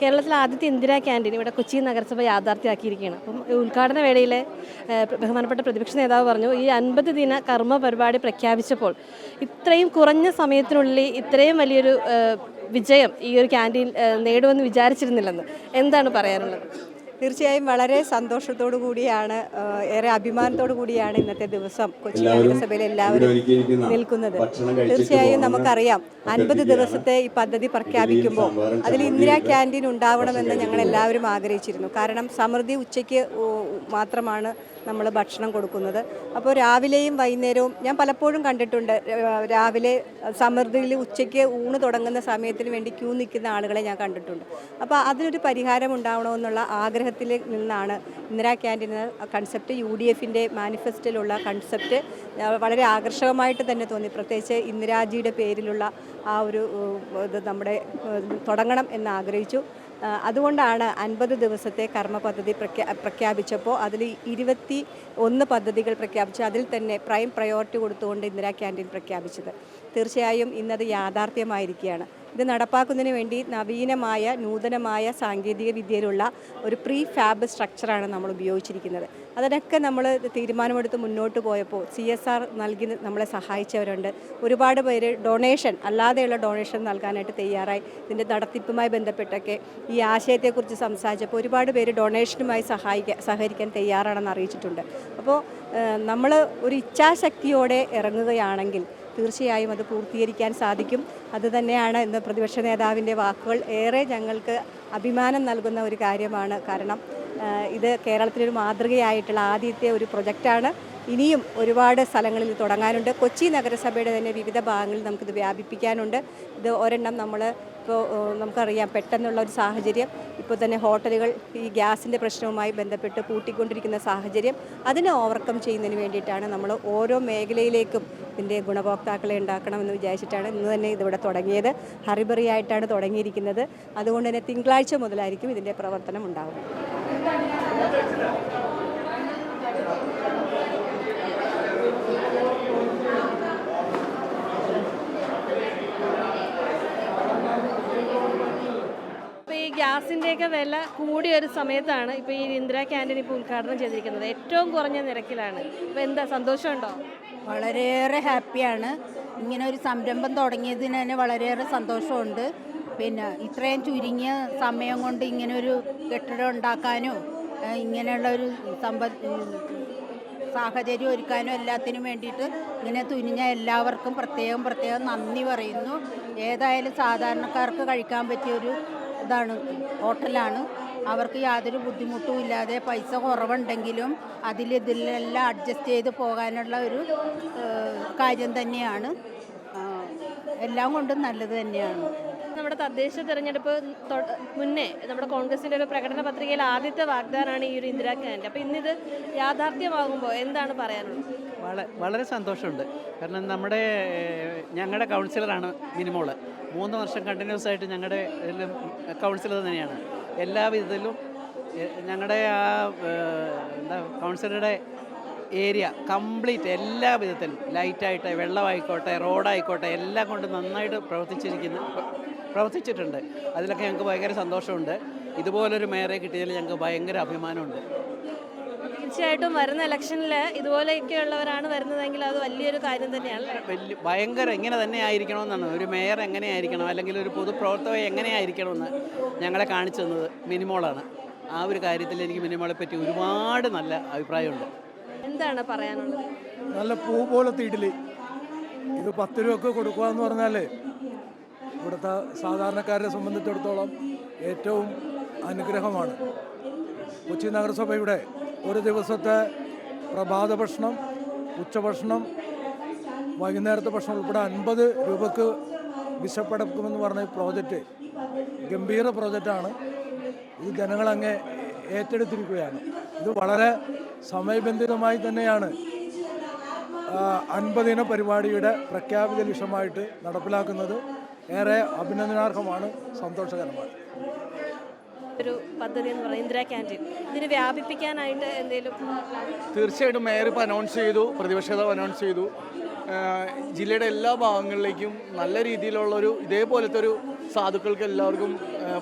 കേരളത്തിലെ ആദ്യത്തെ ഇന്ദിരാ ക്യാൻറ്റീൻ ഇവിടെ കൊച്ചി നഗരസഭ യാഥാർത്ഥ്യമാക്കിയിരിക്കുകയാണ്. അപ്പം ഉദ്ഘാടന വേളയിൽ ബഹുമാനപ്പെട്ട പ്രതിപക്ഷ നേതാവ് പറഞ്ഞു, ഈ 50 ദിന കർമ്മ പരിപാടി പ്രഖ്യാപിച്ചപ്പോൾ ഇത്രയും കുറഞ്ഞ സമയത്തിനുള്ളിൽ ഇത്രയും വലിയൊരു വിജയം ഈ ഒരു ക്യാൻറ്റീൻ നേടുമെന്ന് വിചാരിച്ചിരുന്നില്ലെന്ന്. എന്താണ് പറയാനുള്ളത്? തീർച്ചയായും വളരെ സന്തോഷത്തോടു കൂടിയാണ്, ഏറെ അഭിമാനത്തോടു കൂടിയാണ് ഇന്നത്തെ ദിവസം കൊച്ചി നഗരസഭയിൽ എല്ലാവരും നിൽക്കുന്നത്. തീർച്ചയായും നമുക്കറിയാം 50 ദിവസത്തെ ഈ പദ്ധതി പ്രഖ്യാപിക്കുമ്പോൾ അതിൽ ഇന്ദിരാ ക്യാൻറ്റീൻ ഉണ്ടാവണമെന്ന് ഞങ്ങൾ എല്ലാവരും ആഗ്രഹിച്ചിരുന്നു. കാരണം സമൃദ്ധി ഉച്ചയ്ക്ക് മാത്രമാണ് നമ്മൾ ഭക്ഷണം കൊടുക്കുന്നത്. അപ്പോൾ രാവിലെയും വൈകുന്നേരവും ഞാൻ പലപ്പോഴും കണ്ടിട്ടുണ്ട്, രാവിലെ സമൃദ്ധിയിൽ ഉച്ചയ്ക്ക് ഊണ് തുടങ്ങുന്ന സമയത്തിന് വേണ്ടി ക്യൂ നിൽക്കുന്ന ആളുകളെ ഞാൻ കണ്ടിട്ടുണ്ട്. അപ്പോൾ അതിനൊരു പരിഹാരം ഉണ്ടാവണമെന്നുള്ള ആഗ്രഹത്തിൽ നിന്നാണ് ഇന്ദിരാ ക്യാൻറ്റീൻ കൺസെപ്റ്റ്, UDFിൻ്റെ മാനിഫെസ്റ്റോയിലുള്ള കൺസെപ്റ്റ് വളരെ ആകർഷകമായിട്ട് തന്നെ തോന്നി. പ്രത്യേകിച്ച് ഇന്ദിരാജിയുടെ പേരിലുള്ള ആ ഒരു ഇത് നമ്മുടെ തുടങ്ങണം എന്ന് ആഗ്രഹിച്ചു. അതുകൊണ്ടാണ് 50 ദിവസത്തെ കർമ്മ പദ്ധതി പ്രഖ്യാപിച്ചപ്പോൾ അതിൽ 21 പദ്ധതികൾ പ്രഖ്യാപിച്ചു. അതിൽ തന്നെ പ്രൈം പ്രയോറിറ്റി കൊടുത്തുകൊണ്ട് ഇന്ദിരാ ക്യാൻറ്റീൻ പ്രഖ്യാപിച്ചത്. തീർച്ചയായും ഇന്നത് യാഥാർത്ഥ്യമായിരിക്കുകയാണ്. ഇത് നടപ്പാക്കുന്നതിന് വേണ്ടി നൂതനമായ സാങ്കേതിക വിദ്യയിലുള്ള ഒരു പ്രീ ഫാബ് സ്ട്രക്ചറാണ് നമ്മൾ ഉപയോഗിച്ചിരിക്കുന്നത്. അതിനൊക്കെ നമ്മൾ തീരുമാനമെടുത്ത് മുന്നോട്ട് പോയപ്പോൾ CSR നൽകി നമ്മളെ സഹായിച്ചവരുണ്ട്. ഒരുപാട് പേര് അല്ലാതെയുള്ള ഡൊണേഷൻ നൽകാനായിട്ട് തയ്യാറായി. ഇതിൻ്റെ നടത്തിപ്പുമായി ബന്ധപ്പെട്ടൊക്കെ ഈ ആശയത്തെക്കുറിച്ച് സംസാരിച്ചപ്പോൾ ഒരുപാട് പേര് ഡൊണേഷനുമായി സഹകരിക്കാൻ തയ്യാറാണെന്ന് അറിയിച്ചിട്ടുണ്ട്. അപ്പോൾ നമ്മൾ ഒരു ഇച്ഛാശക്തിയോടെ ഇറങ്ങുകയാണെങ്കിൽ തീർച്ചയായും അത് പൂർത്തീകരിക്കാൻ സാധിക്കും. അതുതന്നെയാണ് ഇന്ന് പ്രതിപക്ഷ നേതാവിൻ്റെ വാക്കുകൾ ഏറെ ഞങ്ങൾക്ക് അഭിമാനം നൽകുന്ന ഒരു കാര്യമാണ്. കാരണം ഇത് കേരളത്തിലൊരു മാതൃകയായിട്ടുള്ള ആദ്യത്തെ ഒരു പ്രൊജക്റ്റാണ്. ഇനിയും ഒരുപാട് സ്ഥലങ്ങളിൽ തുടങ്ങാനുണ്ട്. കൊച്ചി നഗരസഭയുടെ തന്നെ വിവിധ ഭാഗങ്ങളിൽ നമുക്കിത് വ്യാപിപ്പിക്കാനുണ്ട്. ഇത് ഒരെണ്ണം ഇപ്പോൾ നമുക്കറിയാം, പെട്ടെന്നുള്ള ഒരു സാഹചര്യം, ഇപ്പോൾ തന്നെ ഹോട്ടലുകൾ ഈ ഗ്യാസിൻ്റെ പ്രശ്നവുമായി ബന്ധപ്പെട്ട് പൂട്ടിക്കൊണ്ടിരിക്കുന്ന സാഹചര്യം, അതിനെ ഓവർകം ചെയ്യുന്നതിന് വേണ്ടിയിട്ടാണ് നമ്മൾ ഓരോ മേഖലയിലേക്കും ഇതിൻ്റെ ഗുണഭോക്താക്കളെ ഉണ്ടാക്കണമെന്ന് വിചാരിച്ചിട്ടാണ് ഇന്ന് തന്നെ ഇതിവിടെ തുടങ്ങിയത്. ഹറിബറിയായിട്ടാണ് തുടങ്ങിയിരിക്കുന്നത്. അതുകൊണ്ട് തന്നെ തിങ്കളാഴ്ച മുതലായിരിക്കും ഇതിൻ്റെ പ്രവർത്തനം ഉണ്ടാകുന്നത്. ഗ്യാസിൻ്റെയൊക്കെ വില കൂടിയ ഒരു സമയത്താണ് ഇപ്പോൾ ഈ ഇന്ദിരാ ക്യാൻറ്റീൻ ഇപ്പോൾ ഉദ്ഘാടനം ചെയ്തിരിക്കുന്നത്. ഏറ്റവും കുറഞ്ഞ നിരക്കിലാണ്. അപ്പോൾ എന്താ സന്തോഷമുണ്ടോ? വളരെയേറെ ഹാപ്പിയാണ്. ഇങ്ങനെ ഒരു സംരംഭം തുടങ്ങിയതിന് തന്നെ വളരെയേറെ സന്തോഷമുണ്ട്. പിന്നെ ഇത്രയും ചുരുങ്ങിയ സമയം കൊണ്ട് ഇങ്ങനൊരു കെട്ടിടം ഉണ്ടാക്കാനും ഇങ്ങനെയുള്ളൊരു സാഹചര്യം ഒരുക്കാനും എല്ലാത്തിനും വേണ്ടിയിട്ട് ഇങ്ങനെ തുനിഞ്ഞ എല്ലാവർക്കും പ്രത്യേകം നന്ദി പറയുന്നു. ഏതായാലും സാധാരണക്കാർക്ക് കഴിക്കാൻ പറ്റിയൊരു ഹോട്ടലാണ്. അവർക്ക് യാതൊരു ബുദ്ധിമുട്ടും ഇല്ലാതെ പൈസ കുറവുണ്ടെങ്കിലും ഇതിലെല്ലാം അഡ്ജസ്റ്റ് ചെയ്ത് പോകാനുള്ള ഒരു കാര്യം തന്നെയാണ്. എല്ലാം കൊണ്ടും നല്ലത് തന്നെയാണ്. നമ്മുടെ തദ്ദേശ തിരഞ്ഞെടുപ്പ് മുന്നേ നമ്മുടെ കോൺഗ്രസിൻ്റെ ഒരു പ്രകടന പത്രികയിൽ ആദ്യത്തെ വാഗ്ദാനമാണ് ഈ ഒരു ഇന്ദിരാ ക്യാൻറ്റീൻ. അപ്പോൾ ഇന്നിത് യാഥാർത്ഥ്യമാകുമ്പോൾ എന്താണ് പറയാനുള്ളത്? വളരെ സന്തോഷമുണ്ട്. കാരണം ഞങ്ങളുടെ കൗൺസിലറാണ് മിനിമോള്. 3 വർഷം കണ്ടിന്യൂസ് ആയിട്ട് ഞങ്ങളുടെ കൗൺസിലർ തന്നെയാണ്. എല്ലാ വിധത്തിലും ഞങ്ങളുടെ കൗൺസിലറുടെ ഏരിയ കംപ്ലീറ്റ് എല്ലാ വിധത്തിലും ലൈറ്റായിട്ട്, വെള്ളമായിക്കോട്ടെ, റോഡായിക്കോട്ടെ, എല്ലാം കൊണ്ട് നന്നായിട്ട് പ്രവർത്തിച്ചിട്ടുണ്ട്. അതിലൊക്കെ ഞങ്ങൾക്ക് ഭയങ്കര സന്തോഷമുണ്ട്. ഇതുപോലൊരു മേയറെ കിട്ടിയതിൽ ഞങ്ങൾക്ക് ഭയങ്കര അഭിമാനമുണ്ട്. തീർച്ചയായിട്ടും വരുന്ന ഇലക്ഷനിൽ ഇതുപോലെയൊക്കെയുള്ളവരാണ് വരുന്നതെങ്കിൽ അത് വലിയൊരു കാര്യം തന്നെയാണ്. ഭയങ്കര ഇങ്ങനെ തന്നെ ആയിരിക്കണമെന്നാണ്. ഒരു മേയർ എങ്ങനെയായിരിക്കണം, അല്ലെങ്കിൽ ഒരു പൊതുപ്രവർത്തകൻ എങ്ങനെയായിരിക്കണമെന്ന് ഞങ്ങളെ കാണിച്ചു തന്നത് മിനിമോളാണ്. ആ ഒരു കാര്യത്തിൽ എനിക്ക് മിനിമോളെ പറ്റി ഒരുപാട് നല്ല അഭിപ്രായമുണ്ട്. എന്താണ് പറയാനുള്ളത്? നല്ല പൂ പോലത്തെ ഇഡ്ഡലി, ഇത് 10 രൂപക്ക് കൊടുക്കുക എന്ന് പറഞ്ഞാൽ ഇവിടുത്തെ സാധാരണക്കാരെ സംബന്ധിച്ചിടത്തോളം ഏറ്റവും അനുഗ്രഹമാണ്. കൊച്ചി നഗരസഭയുടെ ഒരു ദിവസത്തെ പ്രഭാത ഭക്ഷണം, ഉച്ചഭക്ഷണം, വൈകുന്നേരത്തെ ഭക്ഷണം ഉൾപ്പെടെ 50 രൂപക്ക് വിശപ്പടക്കുമെന്ന് പറഞ്ഞ പ്രോജക്റ്റ് ഗംഭീര പ്രോജക്റ്റാണ്. ഇത് ജനങ്ങളങ്ങ് ഏറ്റെടുത്തിരിക്കുകയാണ്. ഇത് വളരെ സമയബന്ധിതമായി തന്നെയാണ് 50 ദിന പരിപാടിയുടെ പ്രഖ്യാപിത ലക്ഷ്യമായിട്ട് നടപ്പിലാക്കുന്നത്. ഏറെ അഭിനന്ദനാർഹമാണ്, സന്തോഷകരമാണ്. ഒരു പദ്ധതി എന്ന് പറയുന്നത് ഇന്ദിരാ ക്യാൻറ്റീൻ, ഇതിന് വ്യാപിപ്പിക്കാനായിട്ട് എന്തെങ്കിലും? തീർച്ചയായിട്ടും മേയർ ഇപ്പോൾ അനൗൺസ് ചെയ്തു, പ്രതിപക്ഷ നേതാവ് അനൗൺസ് ചെയ്തു. ജില്ലയുടെ എല്ലാ ഭാഗങ്ങളിലേക്കും നല്ല രീതിയിലുള്ളൊരു ഇതേപോലത്തെ ഒരു സാധുക്കൾക്ക് എല്ലാവർക്കും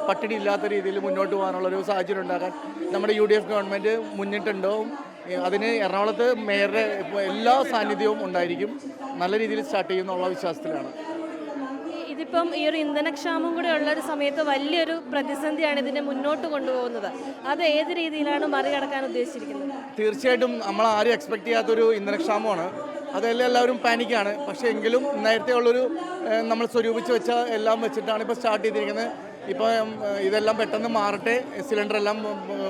പട്ടിണി ഇല്ലാത്ത രീതിയിൽ മുന്നോട്ട് പോകാനുള്ളൊരു സാഹചര്യം ഉണ്ടാക്കാൻ നമ്മുടെ UDF ഗവൺമെൻറ് മുന്നിട്ടുണ്ടാവും. അതിന് എറണാകുളത്ത് മേയറുടെ എല്ലാ സാന്നിധ്യവും ഉണ്ടായിരിക്കും. നല്ല രീതിയിൽ സ്റ്റാർട്ട് ചെയ്യുന്നുള്ള വിശ്വാസത്തിലാണ്. ഇതിപ്പം ഈ ഒരു ഇന്ധനക്ഷാമം കൂടെ ഉള്ള ഒരു സമയത്ത് വലിയൊരു പ്രതിസന്ധിയാണ് ഇതിനെ മുന്നോട്ട് കൊണ്ടുപോകുന്നത്. അത് ഏത് രീതിയിലാണ് മറികടക്കാൻ ഉദ്ദേശിച്ചിരിക്കുന്നത്? തീർച്ചയായിട്ടും നമ്മൾ ആരും എക്സ്പെക്ട് ചെയ്യാത്തൊരു ഇന്ധനക്ഷാമമാണ്. അതെല്ലാം എല്ലാവരും പാനിക്കാണ്. പക്ഷേ എങ്കിലും നേരത്തെ ഉള്ളൊരു നമ്മൾ സ്വരൂപിച്ച് വെച്ച എല്ലാം വെച്ചിട്ടാണ് ഇപ്പോൾ സ്റ്റാർട്ട് ചെയ്തിരിക്കുന്നത്. ഇപ്പോൾ ഇതെല്ലാം പെട്ടെന്ന് മാറട്ടെ, സിലിണ്ടർ എല്ലാം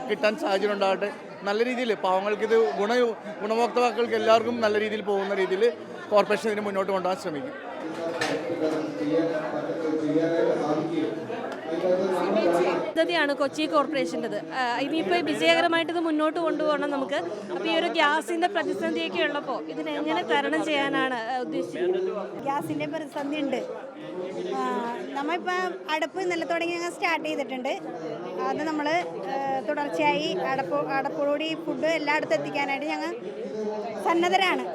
കിട്ടാൻ സാഹചര്യം ഉണ്ടാകട്ടെ. നല്ല രീതിയിൽ പാവങ്ങൾക്ക് ഇത് ഗുണഭോക്താക്കൾക്ക് എല്ലാവർക്കും നല്ല രീതിയിൽ പോകുന്ന രീതിയിൽ കോർപ്പറേഷൻ ഇതിന് മുന്നോട്ട് കൊണ്ടുപോകാൻ ശ്രമിക്കും. പദ്ധതിയാണ് കൊച്ചി കോർപ്പറേഷൻ്റെത്. ഇനിയിപ്പോൾ വിജയകരമായിട്ട് ഇത് മുന്നോട്ട് കൊണ്ടുപോകണം നമുക്ക്. അപ്പോൾ ഈ ഒരു ഗ്യാസിൻ്റെ പ്രതിസന്ധിയൊക്കെ ഉള്ളപ്പോൾ ഇതിനെങ്ങനെ തരണം ചെയ്യാനാണ് ഉദ്ദേശിക്കുന്നത്? ഗ്യാസിൻ്റെ പ്രതിസന്ധി ഉണ്ട്. നമ്മളിപ്പോൾ അടുപ്പ് ഇന്നലെ തുടങ്ങി ഞങ്ങൾ സ്റ്റാർട്ട് ചെയ്തിട്ടുണ്ട്. അത് നമ്മൾ തുടർച്ചയായി അടപ്പോടുകൂടി ഫുഡ് എല്ലായിടത്തും എത്തിക്കാനായിട്ട് ഞങ്ങൾ സന്നദ്ധരാണ്.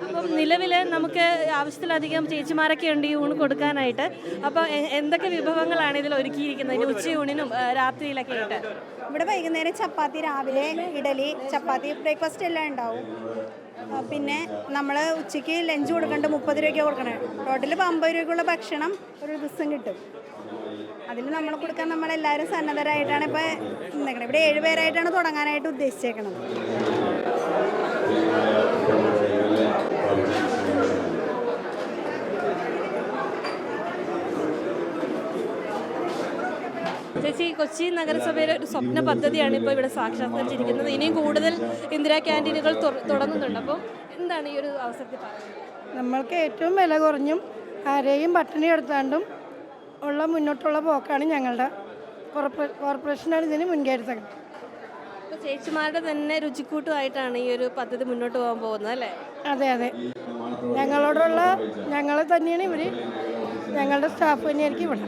അപ്പം നിലവിൽ നമുക്ക് ആവശ്യത്തിലധികം ചേച്ചിമാരൊക്കെ ഉണ്ട് ഈ ഊണ് കൊടുക്കാനായിട്ട്. അപ്പോൾ എന്തൊക്കെ വിഭവങ്ങളാണ് ഇതിൽ ഒരുക്കിയിരിക്കുന്നത് ഇനി ഉച്ചയൂണിനും രാത്രിയിലൊക്കെ ആയിട്ട്? ഇവിടെ വൈകുന്നേരം ചപ്പാത്തി, രാവിലെ ഇഡലി, ചപ്പാത്തി, ബ്രേക്ക്ഫാസ്റ്റ് എല്ലാം ഉണ്ടാവും. പിന്നെ നമ്മൾ ഉച്ചയ്ക്ക് ലഞ്ച് കൊടുക്കേണ്ട 30 രൂപയ്ക്ക് കൊടുക്കണേ. ടോട്ടൽ 50 രൂപയ്ക്കുള്ള ഭക്ഷണം ഒരു ദിവസം കിട്ടും. അതിൽ നമ്മൾ കൊടുക്കാൻ നമ്മളെല്ലാവരും സന്നദ്ധരായിട്ടാണ് ഇപ്പോൾ നിൽക്കുന്നത്. ഇവിടെ 7 പേരായിട്ടാണ് തുടങ്ങാനായിട്ട് ഉദ്ദേശിച്ചേക്കുന്നത്. ചേച്ചി, കൊച്ചി നഗരസഭയിലെ ഒരു സ്വപ്ന പദ്ധതിയാണ് ഇപ്പോൾ ഇവിടെ സാക്ഷാത്കരിച്ചിരിക്കുന്നത്. ഇനിയും കൂടുതൽ ഇന്ദിരാ ക്യാൻറ്റീനുകൾ തുടങ്ങുന്നുണ്ട്. അപ്പോൾ എന്താണ് ഈ ഒരു അവസരത്തിൽ പറയുന്നത്? നമ്മൾക്ക് ഏറ്റവും വില കുറഞ്ഞും ആരെയും പട്ടിണി എടുത്താണ്ടും ഉള്ള മുന്നോട്ടുള്ള പോക്കാണ് ഞങ്ങളുടെ കോർപ്പറേഷനാണ് ഇതിന് മുൻകൈ എടുത്തത്. അപ്പോൾ ചേച്ചിമാരുടെ തന്നെ രുചിക്കൂട്ടുമായിട്ടാണ് ഈ ഒരു പദ്ധതി മുന്നോട്ട് പോകാൻ പോകുന്നത് അല്ലേ? അതെ അതെ, ഞങ്ങൾ തന്നെയാണ് ഇവർ, ഞങ്ങളുടെ സ്റ്റാഫ് തന്നെയായിരിക്കും ഇവിടെ.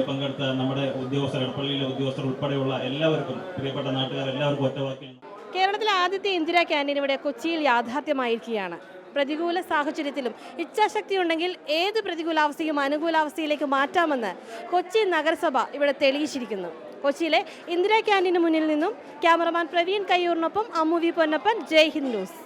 പങ്കെടുത്ത നമ്മുടെ ഉദ്യോഗസ്ഥർ, എടപ്പള്ളിയിലെ ഉദ്യോഗസ്ഥർ ഉൾപ്പെടെയുള്ള എല്ലാവർക്കും, പ്രിയപ്പെട്ട നാട്ടുകാർ എല്ലാവർക്കും ഒറ്റവാക്കിൽ കേരളത്തിലെ ആദ്യത്തെ ഇന്ദിരാ ക്യാൻറ്റീൻ ഇവിടെ കൊച്ചിയിൽ യാഥാർത്ഥ്യമായിരിക്കുകയാണ്. പ്രതികൂല സാഹചര്യത്തിലും ഇച്ഛാശക്തി ഉണ്ടെങ്കിൽ ഏത് പ്രതികൂലാവസ്ഥയും അനുകൂലാവസ്ഥയിലേക്ക് മാറ്റാമെന്ന് കൊച്ചി നഗരസഭ ഇവിടെ തെളിയിച്ചിരിക്കുന്നു. കൊച്ചിയിലെ ഇന്ദിരാ ക്യാൻറ്റീന് മുന്നിൽ നിന്നും ക്യാമറമാൻ പ്രവീൺ കയ്യൂറിനൊപ്പം അമ്മു വി പൊന്നപ്പൻ, ജയ് ഹിന്ദ് ന്യൂസ്.